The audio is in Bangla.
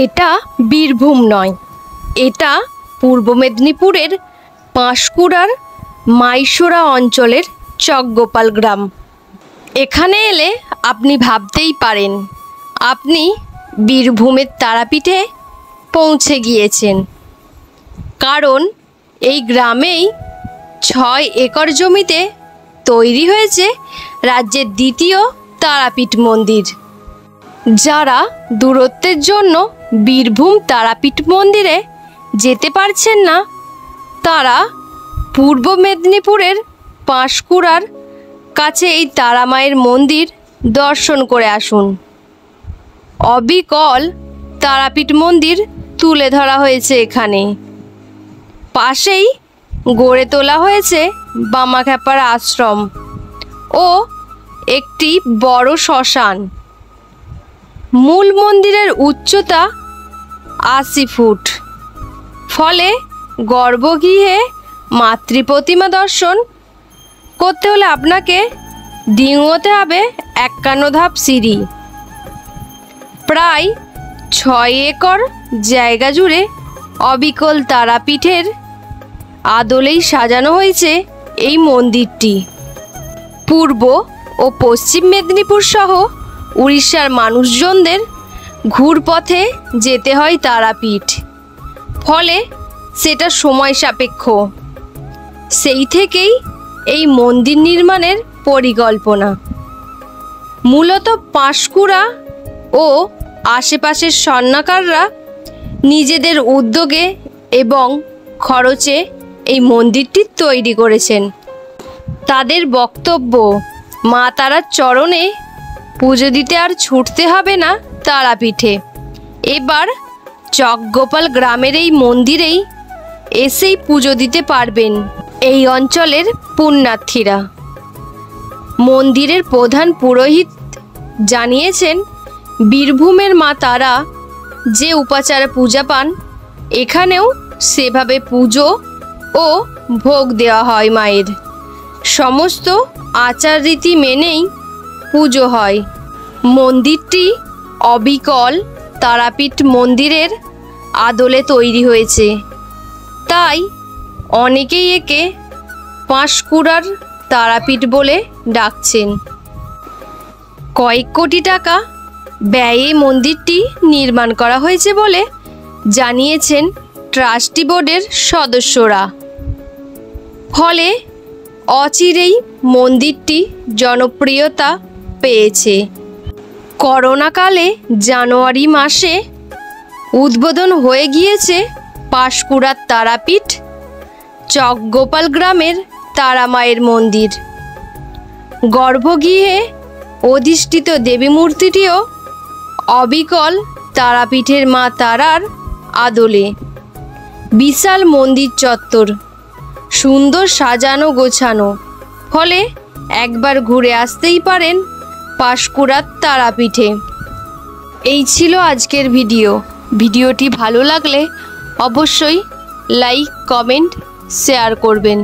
এটা বীরভূম নয়, এটা পূর্ব মেদিনীপুরের পাঁশকুড়ার মাইশোরা অঞ্চলের চকগোপাল গ্রাম। এখানে এলে আপনি ভাবতেই পারেন আপনি বীরভূমের তারাপীঠে পৌঁছে গিয়েছেন, কারণ এই গ্রামেই 6 একর জমিতে তৈরি হয়েছে রাজ্যের দ্বিতীয় তারাপীঠ মন্দির। যারা দূরত্বের জন্য বীরভূম তারাপীঠ মন্দিরে যেতে পারছেন না, তারা পূর্ব মেদিনীপুরের পাঁশকুড়ার কাছে এই তারামায়ের মন্দির দর্শন করে আসুন। অবিকল তারাপীঠ মন্দির তুলে ধরা হয়েছে এখানে। পাশেই গড়ে তোলা হয়েছে বামাখ্যাপার আশ্রম ও একটি বড় শ্মশান। মূল মন্দিরের উচ্চতা 80 ফুট, ফলে গর্ভগৃহে মাতৃপ্রতিমা দর্শন করতে হলে আপনাকে ডিঙোতে হবে 51 ধাপ সিঁড়ি। প্রায় 6 একর জায়গা জুড়ে অবিকল তারাপীঠের আদলেই সাজানো হয়েছে এই মন্দিরটি। পূর্ব ও পশ্চিম মেদিনীপুর সহ উড়িষ্যার মানুষজনদের ঘুরপথে যেতে হয় তারাপীঠ, ফলে সেটা সময় সাপেক্ষ। সেই থেকেই এই মন্দির নির্মাণের পরিকল্পনা। মূলত পাঁশকুড়া ও আশেপাশের স্বর্ণকাররা নিজেদের উদ্যোগে এবং খরচে এই মন্দিরটি তৈরি করেছেন। তাদের বক্তব্য, মা তারার চরণে পুজো দিতে আর ছুটতে হবে না তারাপীঠে, এবার চকগোপাল গ্রামের এই মন্দিরেই এসেই পুজো দিতে পারবেন এই অঞ্চলের পুণ্যার্থীরা। মন্দিরের প্রধান পুরোহিত জানিয়েছেন, বীরভূমের মা তারা যে উপাচারে পূজা পান, এখানেও সেভাবে পুজো ও ভোগ দেওয়া হয়। মায়ের সমস্ত আচার রীতি মেনেই পুজো হয়। মন্দিরটি অবিকল তারাপীঠ মন্দিরের আদলে তৈরি হয়েছে, তাই অনেকেই একে পাঁশকুড়ার তারাপীঠ বলে ডাকছেন। কয়েক কোটি টাকা ব্যয়ে মন্দিরটি নির্মাণ করা হয়েছে বলে জানিয়েছেন ট্রাস্টি বোর্ডের সদস্যরা। ফলে অচিরেই মন্দিরটি জনপ্রিয়তা পেয়েছে। করোনাকালে জানুয়ারি মাসে উদ্বোধন হয়ে গিয়েছে পাঁশকুড়ার তারাপীঠ চকগোপাল গ্রামের তারামায়ের মন্দির। গর্ভগৃহে অধিষ্ঠিত দেবী মূর্তিটিও অবিকল তারাপীঠের মা তারার আদলে। বিশাল মন্দির চত্বর, সুন্দর সাজানো গোছানো, ফলে একবার ঘুরে আসতেই পারেন পাঁশকুড়ার তারাপীঠে। এই ছিল আজকের ভিডিওটি ভালো লাগলে অবশ্যই লাইক, কমেন্ট, শেয়ার করবেন।